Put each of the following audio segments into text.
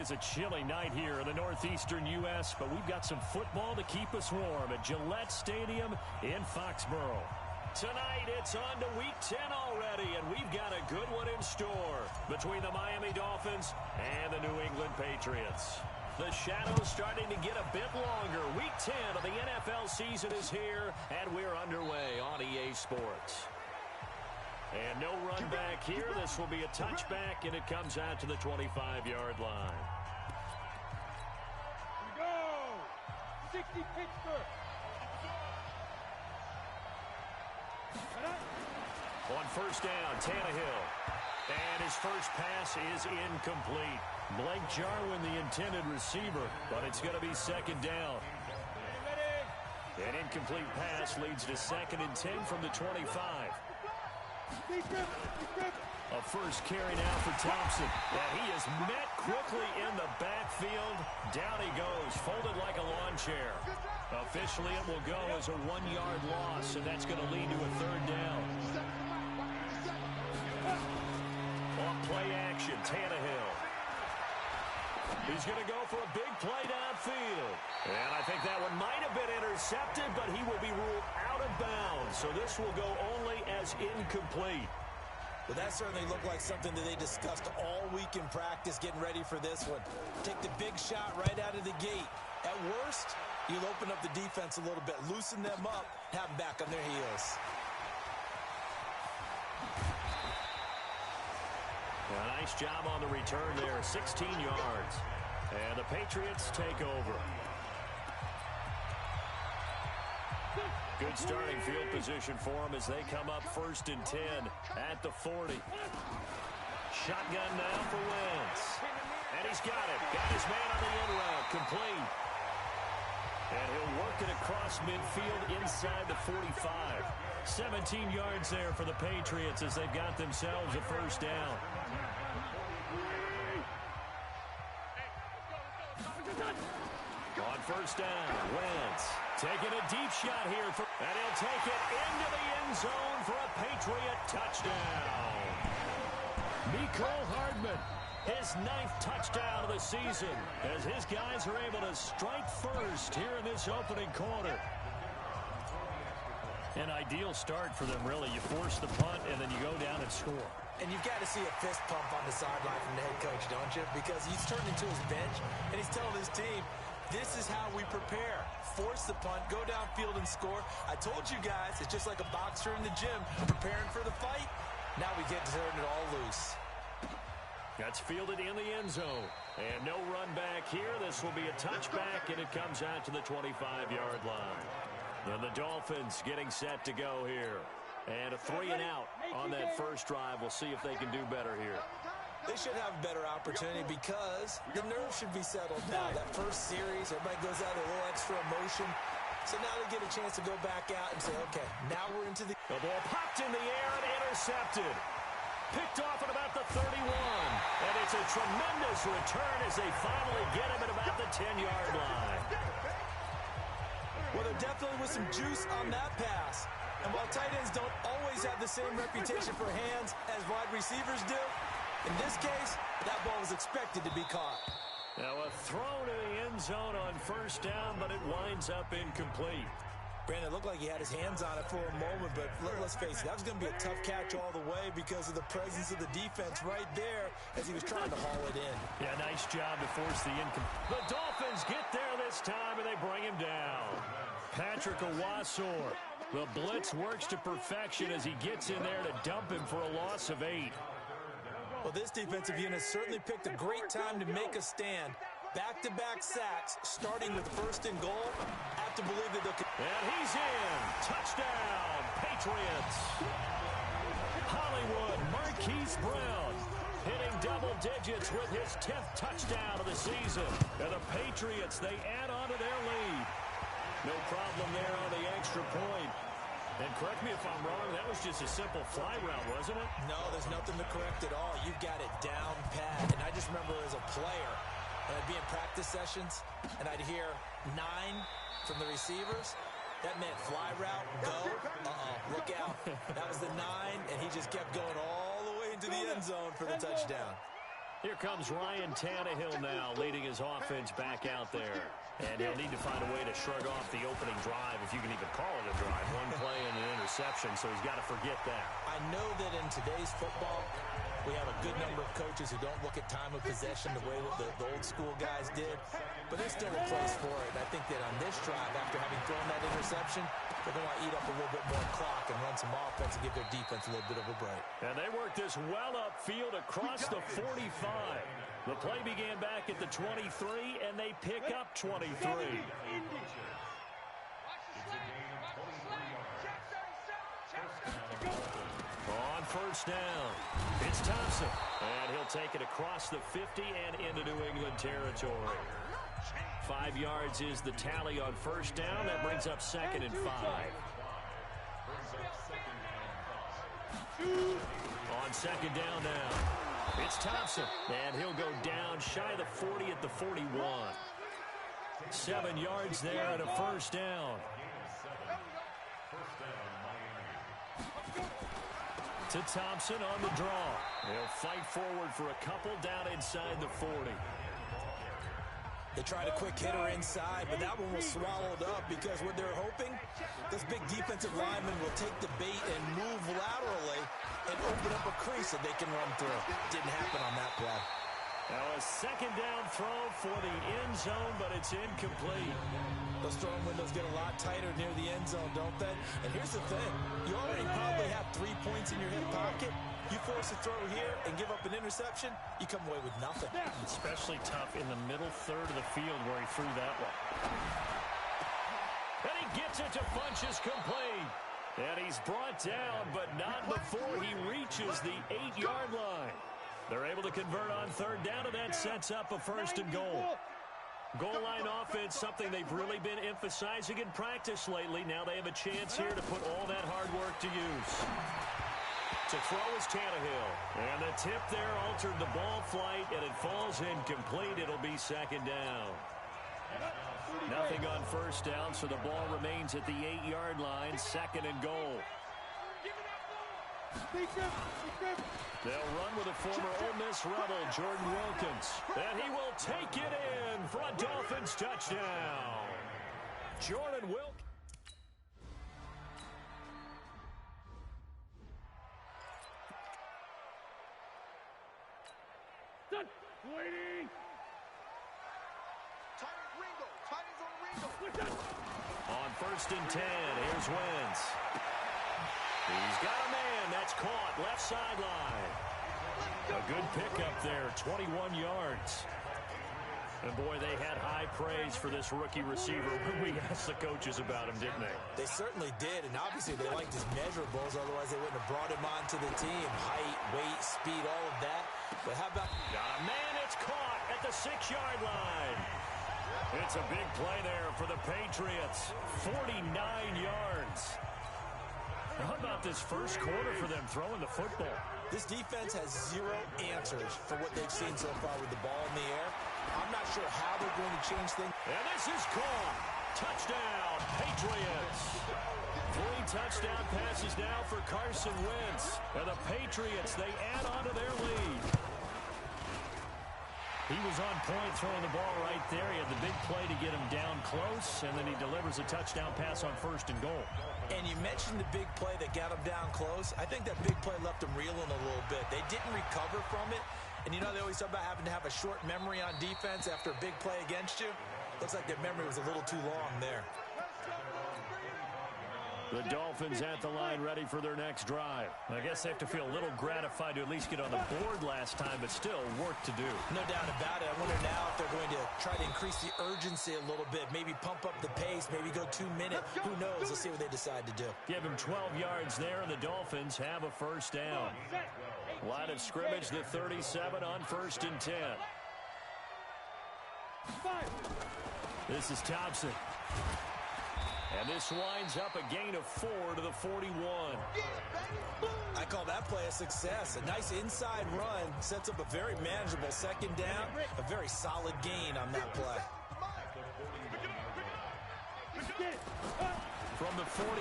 It's a chilly night here in the northeastern U.S., but we've got some football to keep us warm at Gillette Stadium in Foxborough. Tonight, it's on to Week 10 already, and we've got a good one in store between the Miami Dolphins and the New England Patriots. The shadow's starting to get a bit longer. Week 10 of the NFL season is here, and we're underway on EA Sports. And no run back here. This will be a touchback, and it comes out to the 25-yard line. Here we go! 60 Pittsburgh. On first down, Tannehill. And his first pass is incomplete. Blake Jarwin, the intended receiver, but it's going to be second down. An incomplete pass leads to 2nd and 10 from the 25. A first carry now for Thompson. And he is met quickly in the backfield. Down he goes, folded like a lawn chair. Officially, it will go as a 1-yard loss, and that's going to lead to a 3rd down. On play action, Tannehill. He's going to go for a big play downfield. And I think that one might have been intercepted, but he will be ruled out of bounds. So this will go only as incomplete. Well, that certainly looked like something that they discussed all week in practice, getting ready for this one. Take the big shot right out of the gate. At worst, you'll open up the defense a little bit, loosen them up, have them back on their heels. A nice job on the return there, 16 yards. And the Patriots take over. Good starting field position for them as they come up 1st and 10 at the 40. Shotgun now for Wentz. And he's got it. Got his man on the end route. Complete. And he'll work it across midfield inside the 45. 17 yards there for the Patriots as they've got themselves a first down. On first down, Wentz taking a deep shot here, and he'll take it into the end zone for a Patriot touchdown. Mecole Hardman, his 9th touchdown of the season, as his guys are able to strike first here in this opening quarter. An ideal start for them, really. You force the punt, and then you go down and score. And you've got to see a fist pump on the sideline from the head coach, don't you? Because he's turned into his bench, and he's telling his team, this is how we prepare. Force the punt, go downfield and score. I told you guys, it's just like a boxer in the gym preparing for the fight. Now we get to turn it all loose. That's fielded in the end zone. And no run back here. This will be a touchback, and it comes out to the 25-yard line. And the Dolphins getting set to go here. And a 3 and out on that first drive. We'll see if they can do better here. They should have a better opportunity because the nerves should be settled now. That first series, everybody goes out with a little extra emotion. So now they get a chance to go back out and say, okay, now we're into the... The ball popped in the air and intercepted. Picked off at about the 31. And it's a tremendous return as they finally get him at about the 10-yard line. Well, there definitely was some juice on that pass. And while tight ends don't always have the same reputation for hands as wide receivers do, in this case, that ball was expected to be caught. Now a throw to the end zone on first down, but it winds up incomplete. Brandon, it looked like he had his hands on it for a moment, but let's face it, that was going to be a tough catch all the way because of the presence of the defense right there as he was trying to haul it in. Yeah, nice job to force the incomplete. The Dolphins get there this time, and they bring him down. Patrick Owasor. The blitz works to perfection as he gets in there to dump him for a loss of 8. Well, this defensive unit certainly picked a great time to make a stand. Back-to-back sacks, starting with 1st and goal. I have to believe that they'll... And he's in. Touchdown, Patriots. Hollywood Marquise Brown hitting double digits with his 10th touchdown of the season. And the Patriots, they add on to their lead. No problem there on the extra point. And correct me if I'm wrong, that was just a simple fly route, wasn't it? No, there's nothing to correct at all. You've got it down pat. And I just remember as a player, and I'd be in practice sessions, and I'd hear 9 from the receivers. That meant fly route, go. Look out. That was the 9, and he just kept going all the way into the end zone for the touchdown. Here comes Ryan Tannehill now, leading his offense back out there. And he'll need to find a way to shrug off the opening drive, if you can even call it a drive. One play and an interception, so he's got to forget that. I know that in today's football, we have a good number of coaches who don't look at time of possession the way that the old school guys did. But there's still a place for it. And I think that on this drive, after having thrown that interception, they're going to eat up a little bit more clock and run some offense and give their defense a little bit of a break. And they work this well upfield across the 45. The play began back at the 23, and they pick up 23. On first down, it's Thompson. And he'll take it across the 50 and into New England territory. 5 yards is the tally on first down. That brings up 2nd and 5. On 2nd down now, it's Thompson. And he'll go down shy of the 40 at the 41. 7 yards there and a first down. To Thompson on the draw. He'll fight forward for a couple down inside the 40. They tried a quick hitter inside, but that one was swallowed up because what they're hoping, this big defensive lineman will take the bait and move laterally and open up a crease that they can run through. Didn't happen on that play. Now a 2nd down throw for the end zone, but it's incomplete. Those throwing windows get a lot tighter near the end zone, don't they? And here's the thing. You already probably have 3 points in your hip pocket. You force a throw here and give up an interception, you come away with nothing. Especially tough in the middle third of the field where he threw that one. And he gets it to Funchess complete. And he's brought down, but not before he reaches the 8-yard line. They're able to convert on 3rd down, and that sets up a 1st and goal. Goal line offense, something they've really been emphasizing in practice lately. Now they have a chance here to put all that hard work to use. To throw is Tannehill. And the tip there altered the ball flight, and it falls incomplete. It'll be 2nd down. Nothing on 1st down, so the ball remains at the 8-yard line. 2nd and goal. They'll run with a former Ole Miss Rebel, Jordan Wilkins. And he will take it in for a Dolphins touchdown. Jordan Wilkins. Waiting. On 1st and 10, here's Wentz. He's got a man. That's caught left sideline. A good pickup there, 21 yards. And, boy, they had high praise for this rookie receiver when we asked the coaches about him, didn't they? They certainly did, and obviously they liked his measurables. Otherwise, they wouldn't have brought him onto the team. Height, weight, speed, all of that. But how about... Got a man. It's caught at the 6-yard line. It's a big play there for the Patriots. 49 yards. How about this first quarter for them throwing the football? This defense has 0 answers for what they've seen so far with the ball in the air. I'm not sure how they're going to change things. And this is caught. Touchdown, Patriots. 3 touchdown passes now for Carson Wentz. And the Patriots, they add on to their lead. He was on point throwing the ball right there. He had the big play to get him down close, and then he delivers a touchdown pass on 1st and goal. And you mentioned the big play that got him down close. I think that big play left him reeling a little bit. They didn't recover from it. And you know, they always talk about having to have a short memory on defense after a big play against you. Looks like their memory was a little too long there. The Dolphins at the line ready for their next drive. I guess they have to feel a little gratified to at least get on the board last time, but still work to do. No doubt about it. I wonder now if they're going to try to increase the urgency a little bit, maybe pump up the pace, maybe go 2 minutes. Who knows? Let's see what they decide to do. Give him 12 yards there, and the Dolphins have a 1st down. Line of scrimmage, the 37 on 1st and 10. This is Thompson. And this winds up a gain of 4 to the 41. I call that play a success. A nice inside run sets up a very manageable 2nd down. A very solid gain on that play. From the 41,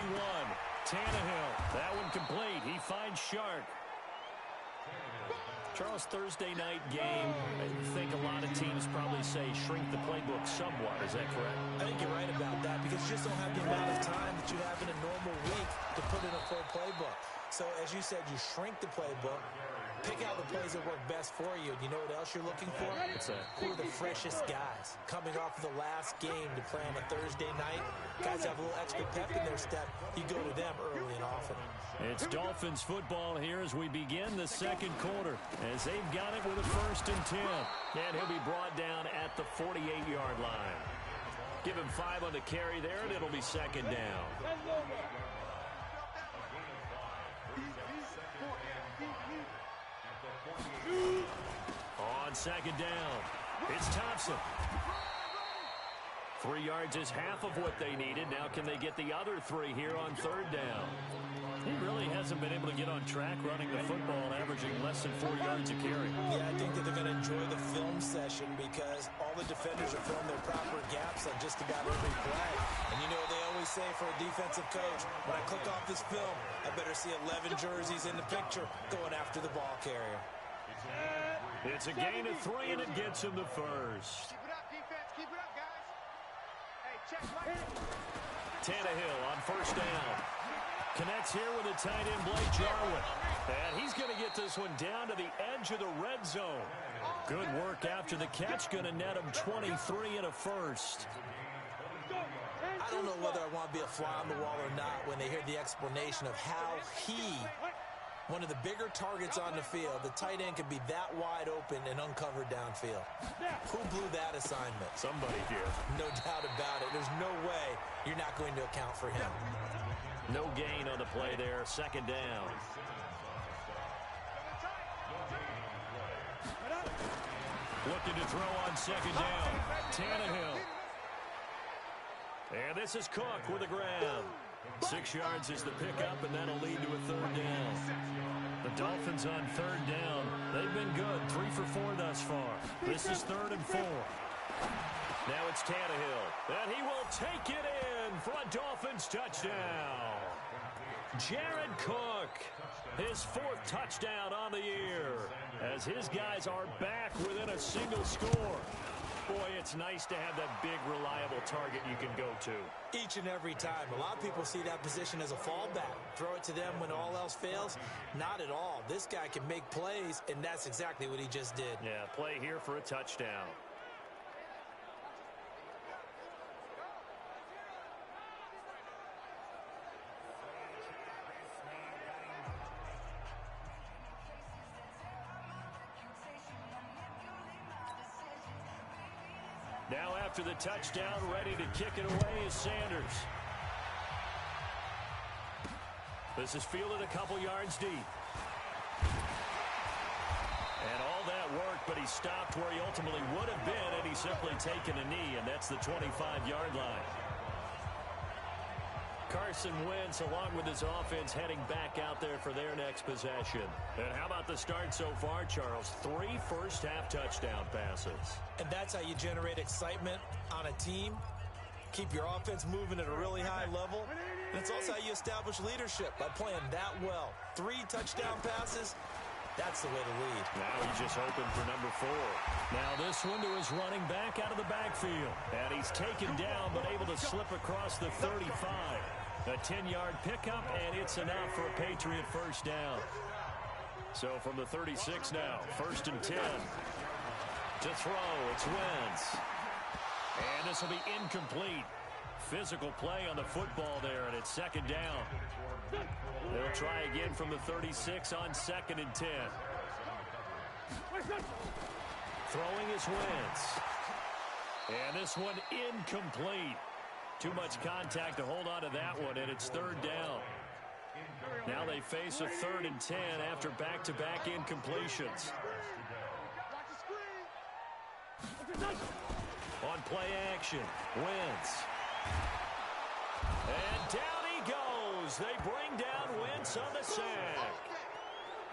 Tannehill. That one complete. He finds Shark. Charles, Thursday night game, I think a lot of teams probably say shrink the playbook somewhat. Is that correct? I think you're right about that because you just don't have the amount of time that you have in a normal week to put in a full playbook. So, as you said, you shrink the playbook, pick out the plays that work best for you. And you know what else you're looking for? Who are the freshest guys coming off of the last game to play on a Thursday night? Guys have a little extra pep in their step. You go to them early and often. It's Dolphins football here as we begin the second quarter, as they've got it with a 1st and 10. And he'll be brought down at the 48-yard line. Give him 5 on the carry there, and it'll be 2nd down. On 2nd down, it's Thompson. 3 yards is half of what they needed. Now can they get the other 3 here on 3rd down? He really hasn't been able to get on track running the football, averaging less than 4 yards a carry. Yeah, I think that they're going to enjoy the film session because all the defenders are filling their proper gaps on just about every play. And you know they always say for a defensive coach, when I click off this film, I better see 11 jerseys in the picture going after the ball carrier. It's a gain of 3, and it gets him the 1st. Keep it up, defense. Keep it up, guys. Hey, check right. Tannehill on 1st down. Connects here with a tight end, Blake Jarwin. And he's going to get this one down to the edge of the red zone. Good work after the catch. Going to net him 23 and a 1st. I don't know whether I want to be a fly on the wall or not when they hear the explanation of how one of the bigger targets on the field, the tight end could be that wide open and uncovered downfield. Who blew that assignment? Somebody did. No doubt about it. There's no way you're not going to account for him. No gain on the play there. 2nd down. Looking to throw on 2nd down. Tannehill. And this is Cook with a grab. 6 yards is the pickup, and that'll lead to a 3rd down. The Dolphins on 3rd down. They've been good. 3 for 4 thus far. This is 3rd and 4. Now it's Tannehill. And he will take it in for a Dolphins touchdown. Jared Cook, his 4th touchdown on the year, as his guys are back within a single score. Boy, it's nice to have that big, reliable target you can go to. Each and every time. A lot of people see that position as a fallback. Throw it to them when all else fails. Not at all. This guy can make plays, and that's exactly what he just did. Yeah, play here for a touchdown. Now after the touchdown, ready to kick it away is Sanders. This is fielded a couple yards deep. And all that work, but he stopped where he ultimately would have been, and he's simply taken a knee, and that's the 25-yard line. Carson Wentz, along with his offense, heading back out there for their next possession. And how about the start so far, Charles? 3 first-half touchdown passes. And that's how you generate excitement on a team. Keep your offense moving at a really high level. And it's also how you establish leadership by playing that well. 3 touchdown passes, that's the way to lead. Now he's just open for number 4. Now this one to his running back out of the backfield. And he's taken down but able to slip across the 35. A 10-yard pickup, and it's enough for a Patriot first down. So from the 36 now, 1st and 10. To throw, it's Wentz. And this will be incomplete. Physical play on the football there, and it's 2nd down. They'll try again from the 36 on 2nd and 10. Throwing is Wentz. And this one incomplete. Too much contact to hold on to that one, and it's 3rd down. Now they face a 3rd and 10 after back-to-back incompletions. On play action, Wentz. And down he goes. They bring down Wentz on the sack.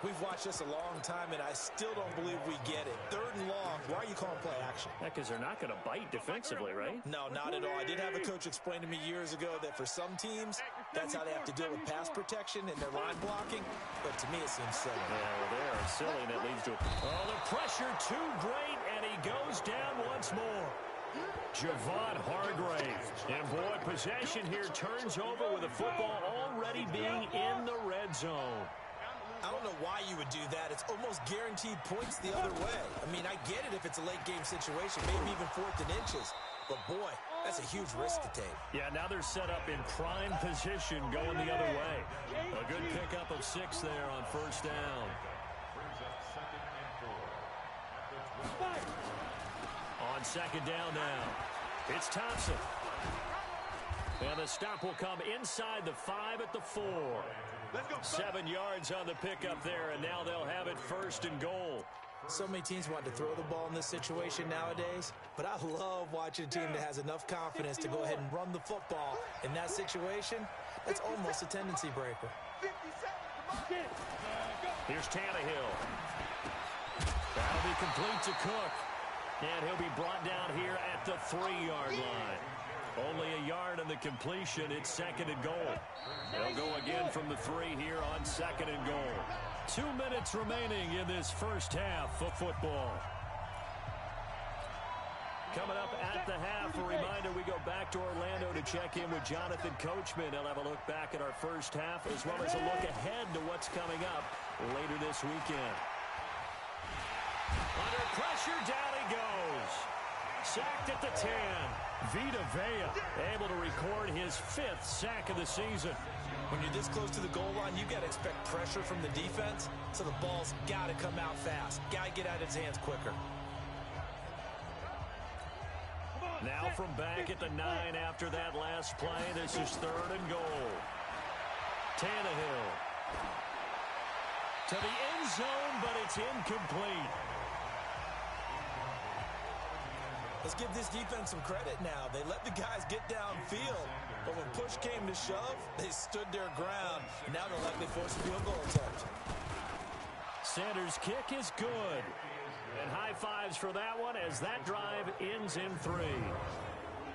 We've watched this a long time, and I still don't believe we get it. 3rd and long. Why are you calling play action? Yeah, because they're not going to bite defensively, right? No, not at all. I did have a coach explain to me years ago that for some teams, That's how they have to deal with pass protection and their line blocking. But to me, it seems silly. Yeah, well, they are silly, and it leads to... Oh, the pressure too great, and he goes down once more. Javon Hargrave. And, boy, possession here turns over with the football already being in the red zone. I don't know why you would do that. It's almost guaranteed points the other way. I mean, I get it if it's a late-game situation, maybe even 4th and inches. But, boy, that's a huge risk to take. Yeah, now they're set up in prime position going the other way. A good pickup of 6 there on first down. On second down now, it's Thompson. And the stop will come inside the 5 at the 4. 7 yards on the pickup there, and now they'll have it 1st and goal. So many teams want to throw the ball in this situation nowadays, but I love watching a team that has enough confidence to go ahead and run the football. In that situation, that's almost a tendency breaker. Here's Tannehill. That'll be complete to Cook. And he'll be brought down here at the 3-yard line. Only a yard on the completion. It's 2nd and goal. They'll go again from the 3 here on 2nd and goal. 2 minutes remaining in this first half of football. Coming up at the half, a reminder, we go back to Orlando to check in with Jonathan Coachman. He'll have a look back at our first half as well as a look ahead to what's coming up later this weekend. Under pressure, down he goes. Sacked at the 10. Vita Vea able to record his 5th sack of the season. When you're this close to the goal line, you've got to expect pressure from the defense, so the ball's got to come out fast. Got to get out of his hands quicker. Now from back at the 9 after that last play, this is 3rd and goal. Tannehill to the end zone, but it's incomplete. Let's give this defense some credit now. They let the guys get downfield, but when push came to shove, they stood their ground. And now they'll likely force a field goal attempt. Sanders' kick is good. And high fives for that one as that drive ends in 3.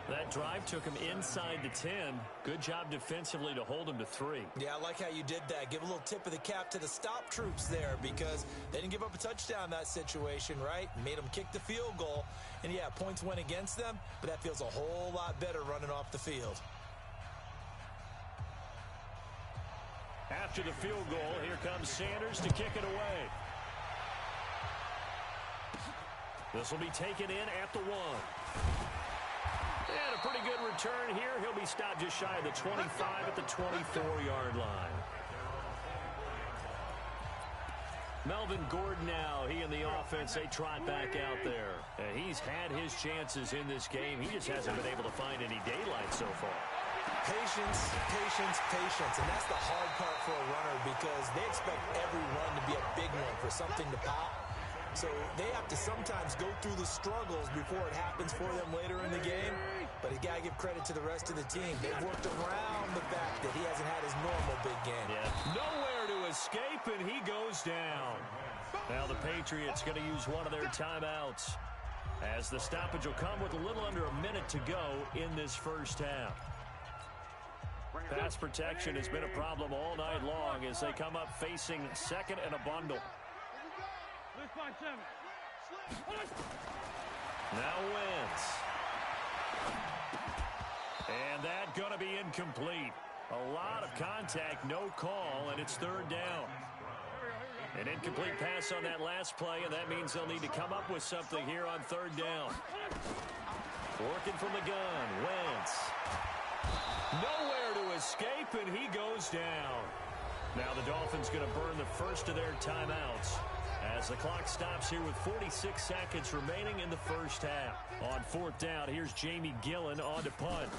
That drive took him inside the 10. Good job defensively to hold him to 3. Yeah, I like how you did that. Give a little tip of the cap to the stop troops there because they didn't give up a touchdown in that situation, right? Made them kick the field goal. And, yeah, points went against them, but that feels a whole lot better running off the field. After the field goal, here comes Sanders to kick it away. This will be taken in at the 1. And a pretty good return here. He'll be stopped just shy of the 25 at the 24-yard line. Melvin Gordon now, he and the offense, they trot back out there. And he's had his chances in this game. He just hasn't been able to find any daylight so far. Patience, patience, patience. And that's the hard part for a runner because they expect every run to be a big one for something to pop. So they have to sometimes go through the struggles before it happens for them later in the game. But you got to give credit to the rest of the team. They've worked around the fact that he hasn't had his normal big game. Yeah. Nowhere to escape, and he goes down. Now the Patriots going to use one of their timeouts as the stoppage will come with a little under a minute to go in this first half. Pass protection has been a problem all night long as they come up facing 2nd and a bundle. Now Wentz. And that going to be incomplete. A lot of contact, no call, and it's 3rd down. An incomplete pass on that last play, and that means they'll need to come up with something here on 3rd down. Working from the gun, Wentz. Nowhere to escape, and he goes down. Now the Dolphins going to burn the first of their timeouts as the clock stops here with 46 seconds remaining in the first half. On 4th down, here's Jamie Gillen on to punt.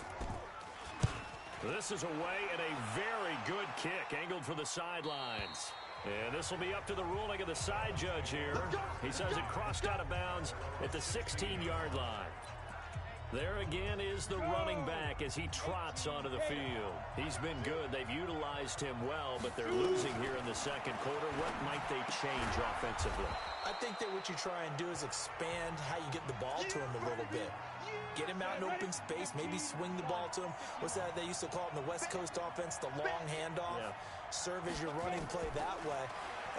This is away and a very good kick angled for the sidelines. And this will be up to the ruling of the side judge here. He says it crossed out of bounds at the 16-yard line. There again is the running back as he trots onto the field. He's been good. They've utilized him well, but they're losing here in the 2nd quarter. What might they change offensively? I think that what you try and do is expand how you get the ball to him a little bit. Get him out in open space, maybe swing the ball to him. What's that they used to call it in the West Coast offense, the long handoff? Yeah. Serve as your running play that way,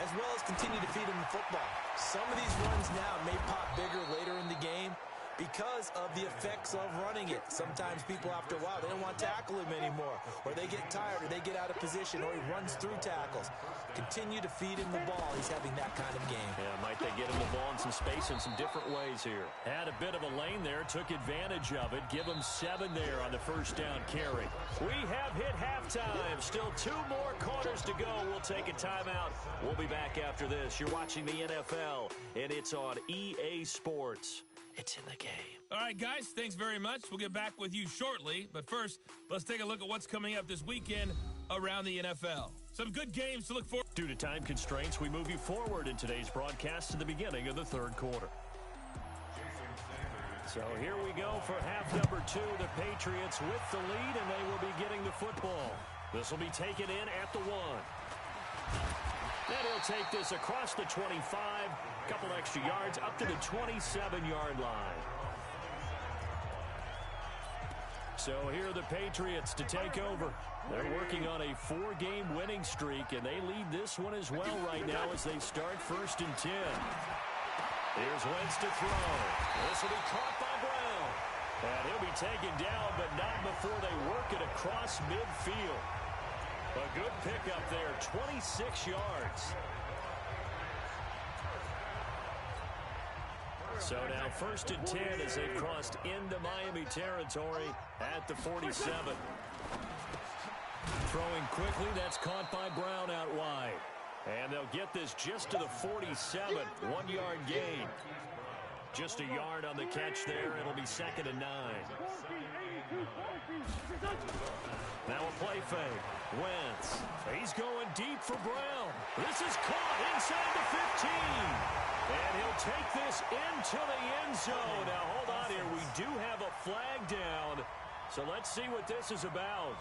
as well as continue to feed him the football. Some of these runs now may pop bigger later in the game because of the effects of running it. Sometimes people, after a while, they don't want to tackle him anymore, or they get tired, or they get out of position, or he runs through tackles. Continue to feed him the ball. He's having that kind of game. Yeah, might they get him the ball in some space in some different ways here. Had a bit of a lane there, took advantage of it. Give him 7 there on the first down carry. We have hit halftime. Still 2 more quarters to go. We'll take a timeout. We'll be back after this. You're watching the NFL, and it's on EA Sports. It's in the game. All right, guys, thanks very much. We'll get back with you shortly. But first, let's take a look at what's coming up this weekend around the NFL. Some good games to look forward to. Due to time constraints, we move you forward in today's broadcast to the beginning of the third quarter. So here we go for half number 2. The Patriots with the lead, and they will be getting the football. This will be taken in at the 1. Then he'll take this across the 25, a couple extra yards up to the 27-yard line. So here are the Patriots to take over. They're working on a 4-game winning streak, and they lead this one as well right now as they start 1st and 10. Here's Wentz to throw. This will be caught by Brown. And he'll be taken down, but not before they work it across midfield. A good pickup there, 26 yards. So now 1st and 10 as they've crossed into Miami territory at the 47. Throwing quickly, that's caught by Brown out wide. And they'll get this just to the 47, 1-yard gain. Just a yard on the catch there. It'll be 2nd and 9. Now a play fake. Wentz. He's going deep for Brown. This is caught inside the 15. And he'll take this into the end zone. Now, hold on here. We do have a flag down. So let's see what this is about.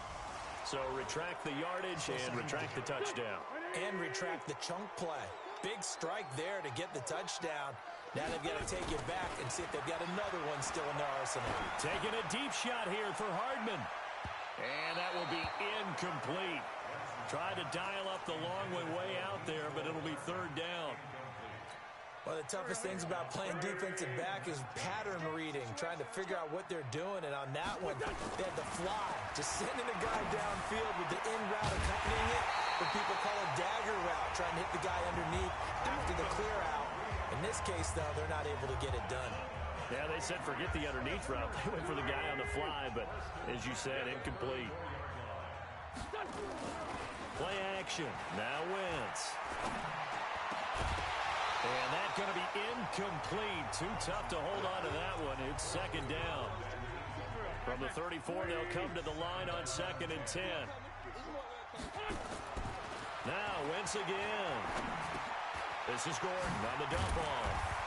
So retract the yardage and retract the touchdown. And retract the chunk play. Big strike there to get the touchdown. Now they've got to take it back and see if they've got another one still in their arsenal. Taking a deep shot here for Hardman. And that will be incomplete. Tried to dial up the long way out there, but it'll be 3rd down. One of the toughest things about playing defensive back is pattern reading, trying to figure out what they're doing. And on that one, they had to fly, just sending a guy downfield with the in route accompanying it. What people call a dagger route, trying to hit the guy underneath after the clear out. In this case, though, they're not able to get it done. Yeah, they said forget the underneath route. They went for the guy on the fly, but as you said, incomplete. Play action. Now Wentz. And that's going to be incomplete. Too tough to hold on to that one. It's 2nd down. From the 34, they'll come to the line on 2nd and 10. Now Wentz again. This is Gordon on the dump off.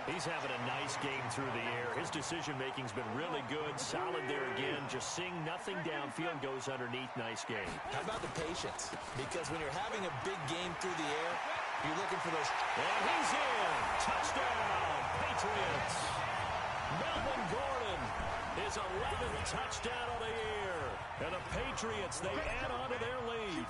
He's having a nice game through the air. His decision-making's been really good. Solid there again. Just seeing nothing downfield goes underneath. Nice game. How about the patience? Because when you're having a big game through the air, you're looking for those. And he's in. Touchdown, Patriots. Melvin Gordon, his 11th touchdown of the year. And the Patriots, they add on to their lead.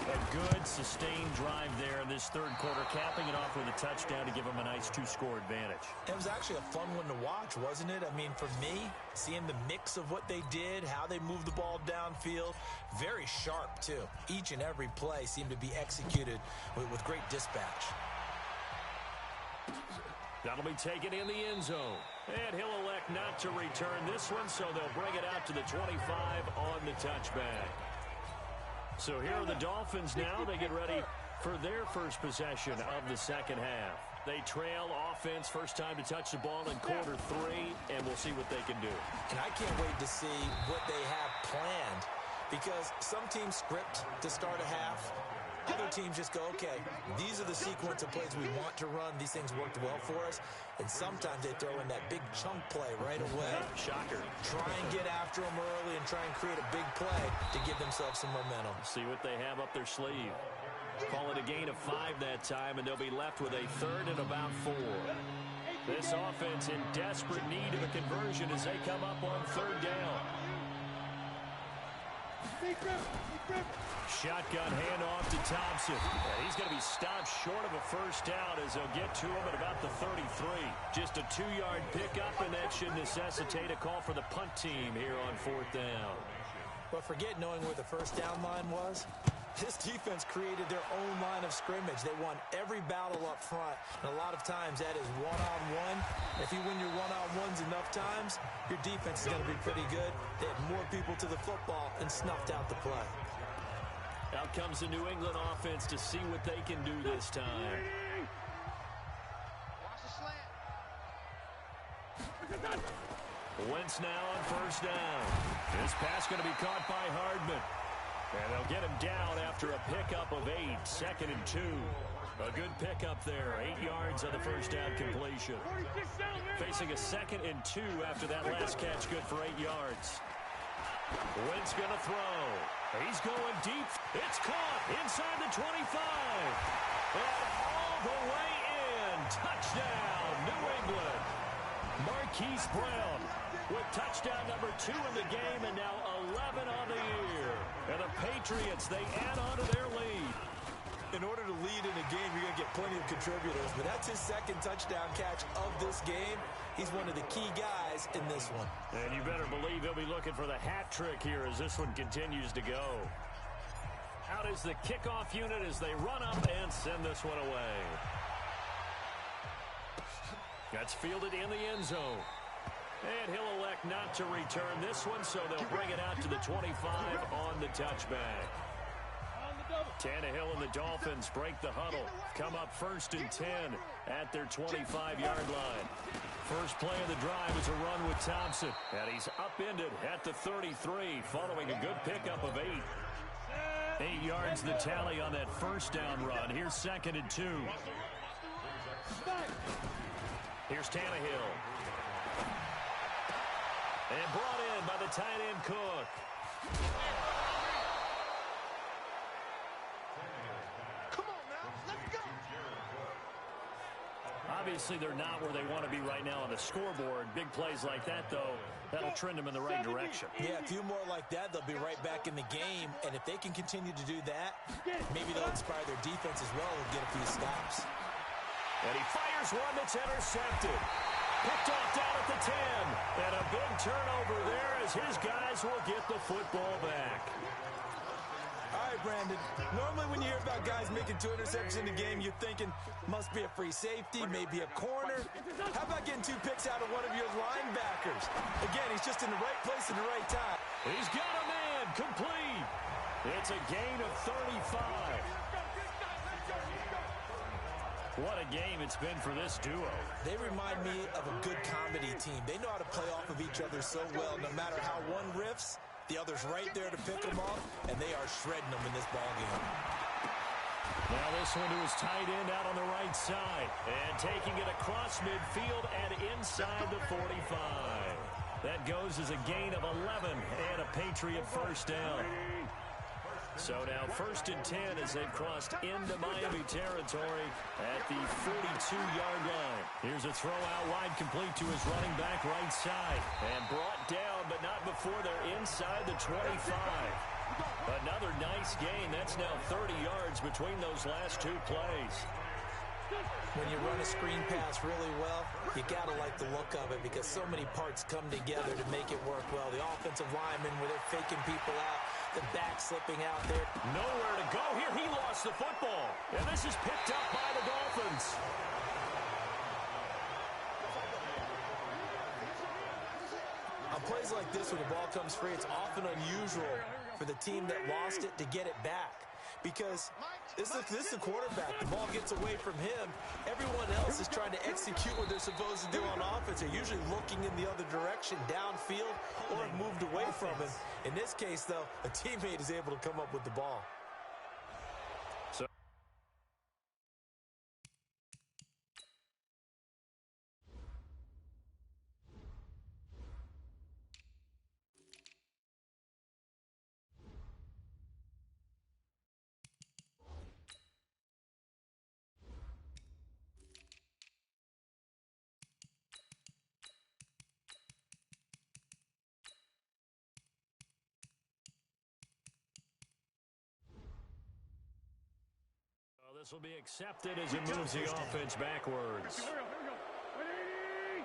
A good, sustained drive there in this 3rd quarter, capping it off with a touchdown to give them a nice 2-score advantage. It was actually a fun one to watch, wasn't it? I mean, for me, seeing the mix of what they did, how they moved the ball downfield, very sharp, too. Each and every play seemed to be executed with great dispatch. That'll be taken in the end zone. And he'll elect not to return this one, so they'll bring it out to the 25 on the touchback. So here are the Dolphins now. They get ready for their first possession of the 2nd half. They trail offense, first time to touch the ball in quarter 3, and we'll see what they can do. And I can't wait to see what they have planned, because some teams script to start a half. Other teams just go, okay, these are the sequence of plays we want to run. These things worked well for us. And sometimes they throw in that big chunk play right away. Shocker. Try and get after them early and try and create a big play to give themselves some momentum. See what they have up their sleeve. Call it a gain of 5 that time, and they'll be left with a 3rd and about 4. This offense in desperate need of a conversion as they come up on third down. Shotgun handoff to Thompson. And he's going to be stopped short of a first down as they'll get to him at about the 33. Just a 2-yard pickup, and that should necessitate a call for the punt team here on fourth down. But forget knowing where the first down line was. This defense created their own line of scrimmage. They won every battle up front, and a lot of times that is one-on-one. If you win your one-on-ones enough times, your defense is going to be pretty good. They had more people to the football and snuffed out the play. Out comes the New England offense to see what they can do this time. Watch the slant. Wentz now on first down. This pass going to be caught by Hardman. And they'll get him down after a pickup of 8, 2nd and 2. A good pickup there, 8 yards on the first down completion. Facing a 2nd and 2 after that last catch, good for 8 yards. Wentz going to throw. He's going deep. It's caught inside the 25. And all the way in. Touchdown, New England. Marquise Brown with touchdown number 2 in the game, and now 11 on the year. And the Patriots, they add on to their lead. In order to lead in a game, you're going to get plenty of contributors, but that's his 2nd touchdown catch of this game. He's one of the key guys in this one. And you better believe he'll be looking for the hat trick here as this one continues to go. Out is the kickoff unit as they run up and send this one away. That's fielded in the end zone. And he'll elect not to return this one, so they'll bring it out to the 25 on the touchback. Tannehill and the Dolphins break the huddle. Come up 1st and 10 at their 25-yard line. First play of the drive is a run with Thompson. And he's upended at the 33 following a good pickup of 8. 8 yards the tally on that first down run. Here's 2nd and 2. Here's Tannehill. And brought in by the tight end Cook. Come on now, let's go. Obviously, they're not where they want to be right now on the scoreboard. Big plays like that, though, that'll trend them in the right direction. Yeah, a few more like that, they'll be right back in the game. And if they can continue to do that, maybe they'll inspire their defense as well and get a few stops. And he fires one that's intercepted. Picked off down at the 10. And a big turnover there as his guys will get the football back. All right, Brandon. Normally when you hear about guys making 2 interceptions in the game, you're thinking must be a free safety, maybe a corner. How about getting 2 picks out of one of your linebackers? Again, he's just in the right place at the right time. He's got a man complete. It's a gain of 35. What a game it's been for this duo. They remind me of a good comedy team. They know how to play off of each other so well. No matter how one riffs, the other's right there to pick them off, and they are shredding them in this ballgame. Now this one to his tight end out on the right side. And taking it across midfield and inside the 45. That goes as a gain of 11 and a Patriot first down. So now 1st and 10 as they've crossed into Miami territory at the 42-yard line. Here's a throw out wide complete to his running back right side. And brought down, but not before they're inside the 25. Another nice gain. That's now 30 yards between those last 2 plays. When you run a screen pass really well, you got to like the look of it because so many parts come together to make it work well. The offensive linemen, where they're faking people out, the back slipping out there. Nowhere to go here. He lost the football. And this is picked up by the Dolphins. On plays like this, when the ball comes free, it's often unusual for the team that lost it to get it back. Because this is the quarterback. The ball gets away from him. Everyone else is trying to execute what they're supposed to do on offense. They're usually looking in the other direction, downfield, or have moved away from him. In this case, though, a teammate is able to come up with the ball. This will be accepted as it moves the offense backwards. Here we go. Right.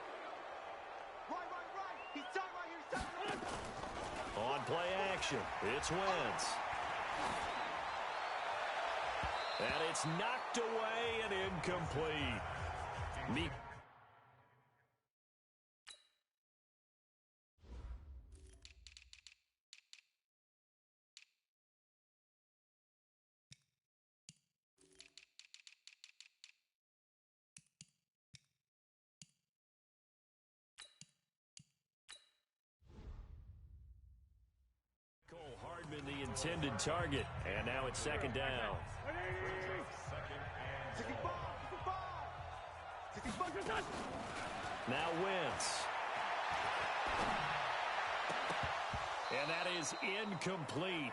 He's done right here. On play action, it's Wentz. And it's knocked away and incomplete. The intended target, and now it's second down. Now Wentz. And that is incomplete.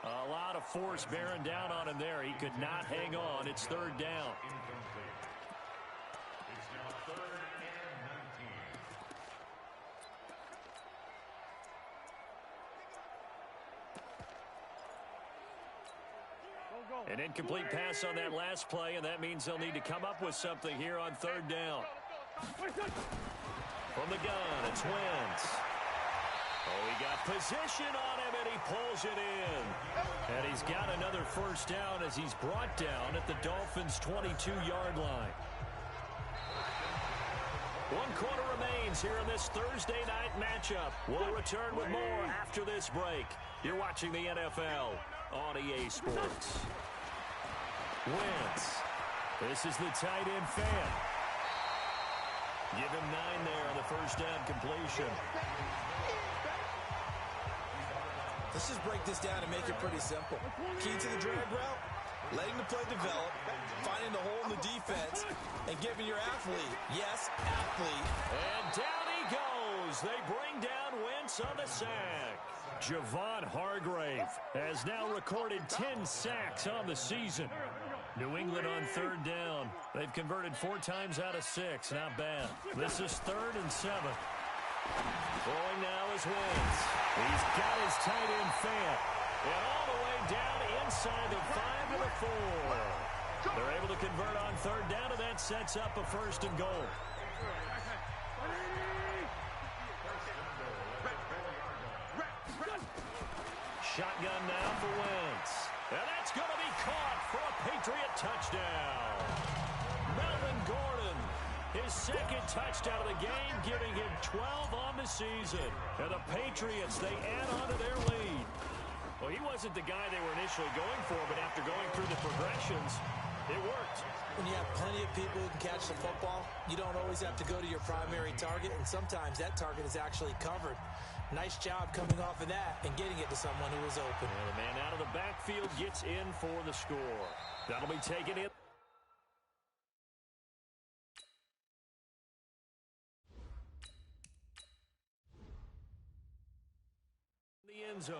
A lot of force bearing down on him there. He could not hang on. It's third down. An incomplete pass on that last play, and that means they'll need to come up with something here on third down. From the gun, it's Wentz. Oh, he got position on him, and he pulls it in. And he's got another first down as he's brought down at the Dolphins' 22-yard line. 1 quarter remains here in this Thursday night matchup. We'll return with more after this break. You're watching the NFL on EA Sports. Wentz. This is the tight end fan. Give him 9 there on the first down completion. Let's just break this down and make it pretty simple. Key to the drag route, letting the play develop, finding the hole in the defense, and giving your athlete, yes, athlete. And down he goes. They bring down Wentz on the sack. Javon Hargrave has now recorded 10 sacks on the season. New England on third down. They've converted 4 times out of 6. Not bad. This is 3rd and 7. Throwing now is Wentz. He's got his tight end fan. And all the way down inside the 5 to the 4. They're able to convert on third down, and that sets up a 1st and goal. Shotgun now for Wentz. And that's going to be caught for a Patriot touchdown. Melvin Gordon, his 2nd touchdown of the game, giving him 12 on the season. And the Patriots, they add on to their lead. Well, he wasn't the guy they were initially going for, but after going through the progressions, it worked. When you have plenty of people who can catch the football, you don't always have to go to your primary target, and sometimes that target is actually covered. Nice job coming off of that and getting it to someone who was open. And the man out of the backfield gets in for the score. That'll be taken in. The end zone.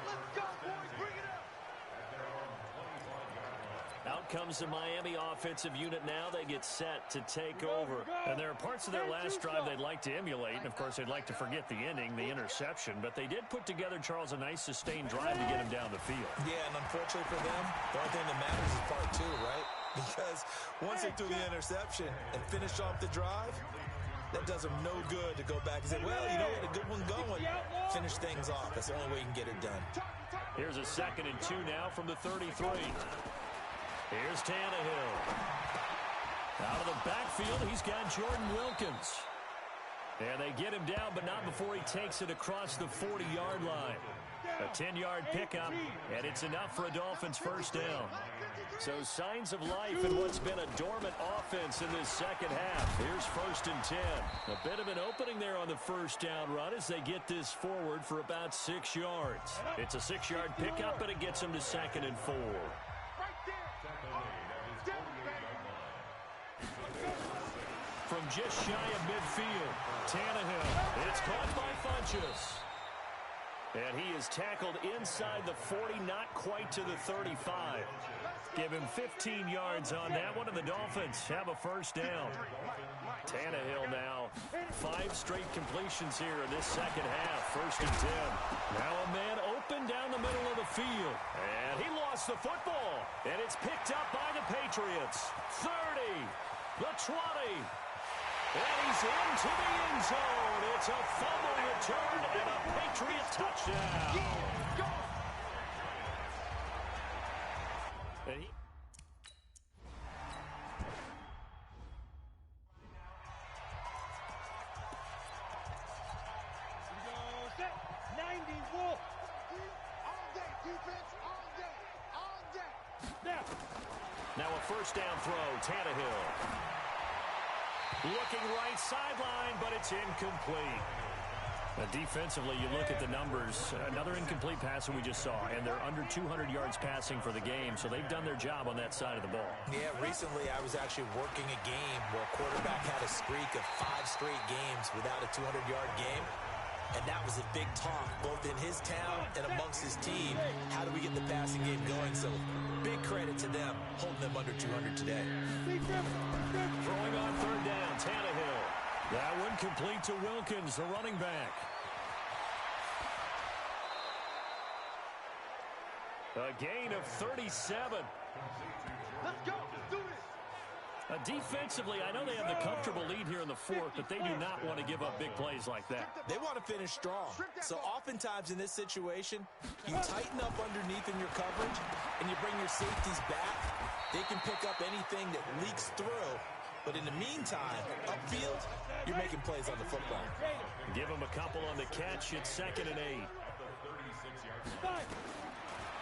Let's go, boys. Bring it up. Out comes the Miami offensive unit now. They get set to take over. And there are parts of their last drive they'd like to emulate. And, of course, they'd like to forget the ending, the interception. But they did put together, Charles, a nice sustained drive to get him down the field. Yeah, and unfortunately for them, the only thing that matters is part 2, right? Because once they threw the interception and finished off the drive, that does them no good to go back and say, well, you know what, a good one going. Finish things off. That's the only way you can get it done. Here's a 2nd and 2 now from the 33. Here's Tannehill. Out of the backfield, he's got Jordan Wilkins. And they get him down, but not before he takes it across the 40-yard line. A 10-yard pickup, and it's enough for a Dolphins first down. So signs of life in what's been a dormant offense in this second half. Here's 1st and 10. A bit of an opening there on the first down run as they get this forward for about 6 yards. It's a 6-yard pickup, and it gets them to 2nd and 4. From just shy of midfield, Tannehill. It's caught by Funchess. And he is tackled inside the 40, not quite to the 35. Give him 15 yards on that one, and the Dolphins have a first down. Tannehill now, 5 straight completions here in this second half. 1st and 10. Now a man open down the middle of the field. And he lost lost the football, and it's picked up by the Patriots. 30, the 20, and he's into the end zone. It's a fumble return and a Patriot touchdown. Yeah, go. And he Set. 90 Wolf. All day, defense. All day. All day. now a first down throw, Tannehill. Looking right sideline, but it's incomplete. Defensively, you look at the numbers. Another incomplete pass that we just saw, and they're under 200 yards passing for the game, so they've done their job on that side of the ball. Yeah, recently I was actually working a game where a quarterback had a streak of 5 straight games without a 200-yard game. And that was a big talk, both in his town and amongst his team. How do we get the passing game going? So big credit to them, holding them under 200 today. Throwing on third down, Tannehill. That one complete to Wilkins, the running back. A gain of 37. Let's go. Let's do this. Defensively, I know they have the comfortable lead here in the fourth, but they do not want to give up big plays like that. They want to finish strong. So oftentimes in this situation, you tighten up underneath in your coverage and you bring your safeties back. They can pick up anything that leaks through. But in the meantime, upfield, you're making plays on the football. Give them a couple on the catch. It's 2nd and 8.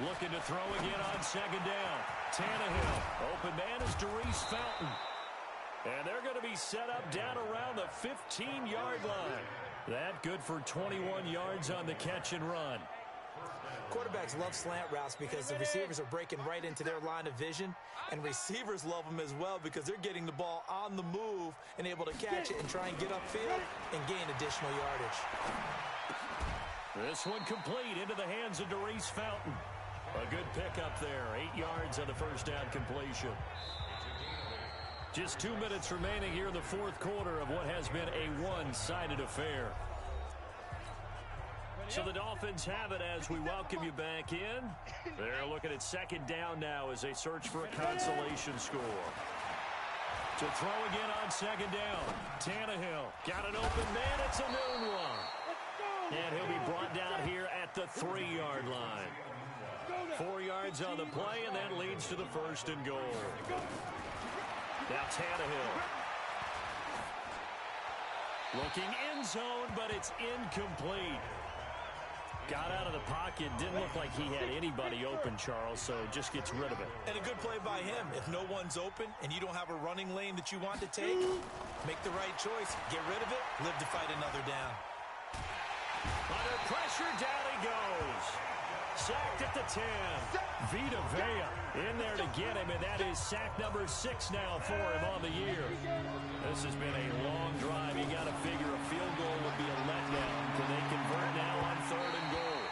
Looking to throw again on second down. Tannehill. Open man is Darius Fountain. And they're going to be set up down around the 15-yard line. That good for 21 yards on the catch and run. Quarterbacks love slant routes because the receivers are breaking right into their line of vision, and receivers love them as well because they're getting the ball on the move and able to catch it and try and get upfield and gain additional yardage. This one complete into the hands of Darius Fountain. A good pickup there, 8 yards on the first down completion. Just 2 minutes remaining here in the fourth quarter of what has been a one-sided affair. So the Dolphins have it as we welcome you back in. They're looking at second down now as they search for a consolation score. To throw again on second down. Tannehill got an open man. It's a noon one. And he'll be brought down here at the 3-yard line. 4 yards on the play, and that leads to the 1st and goal. Now Tannehill. Looking end zone, but it's incomplete. Got out of the pocket. Didn't look like he had anybody open, Charles, so just gets rid of it. And a good play by him. If no one's open and you don't have a running lane that you want to take, make the right choice. Get rid of it. Live to fight another down. Under pressure, down he goes. Sacked at the 10. Vita Vea in there to get him, and that is sack number 6 now for him on the year. This has been a long drive. You got to figure a field goal would be a letdown. Can they convert now on 3rd and goal?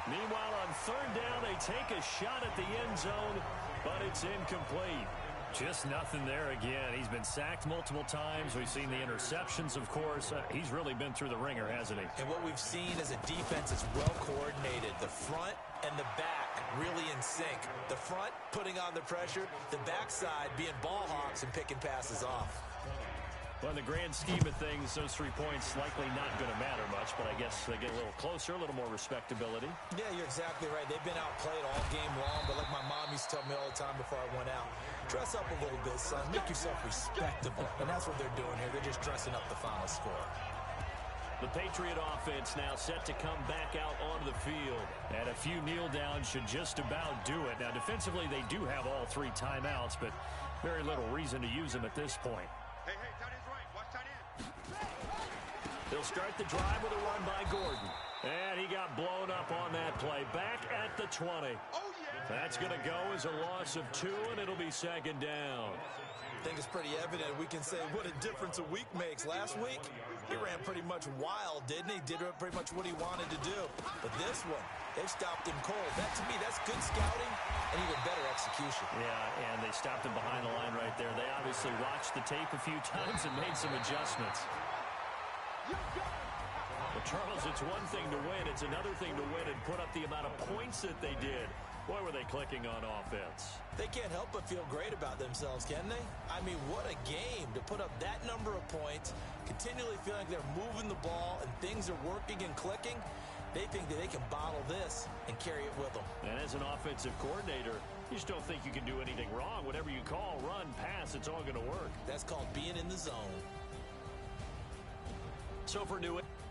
Meanwhile, on 3rd down, they take a shot at the end zone, but it's incomplete. Just nothing there again. He's been sacked multiple times. We've seen the interceptions, of course. He's really been through the ringer, hasn't he? And what we've seen is a defense that's well coordinated. The front and the back really in sync. The front putting on the pressure, the backside being ball hawks and picking passes off. Well, in the grand scheme of things, those 3 points likely not going to matter much, but I guess they get a little closer, a little more respectability. Yeah, you're exactly right. They've been outplayed all game long, but like my mom used to tell me all the time before I went out, dress up a little bit, son. Make yourself respectable. And that's what they're doing here. They're just dressing up the final score. The Patriot offense now set to come back out onto the field. And a few kneel downs should just about do it. Now, defensively, they do have all 3 timeouts, but very little reason to use them at this point. Hey, tight end's right. Watch tight end. They'll start the drive with a run by Gordon. And he got blown up on that play. Back at the 20. Oh, yeah. That's going to go as a loss of 2, and it'll be 2nd down. I think it's pretty evident. We can say what a difference a week makes. Last week, he ran pretty much wild, didn't he? Did pretty much what he wanted to do. But this one, they've stopped him cold. That, to me, that's good scouting and even better execution. Yeah, and they stopped him behind the line right there. They obviously watched the tape a few times and made some adjustments. Well, Charles, it's one thing to win. It's another thing to win and put up the amount of points that they did. Boy, were they clicking on offense. They can't help but feel great about themselves, can they? I mean, what a game to put up that number of points, continually feel like they're moving the ball and things are working and clicking. They think that they can bottle this and carry it with them. And as an offensive coordinator, you just don't think you can do anything wrong. Whatever you call, run, pass, it's all going to work. That's called being in the zone. So for New England.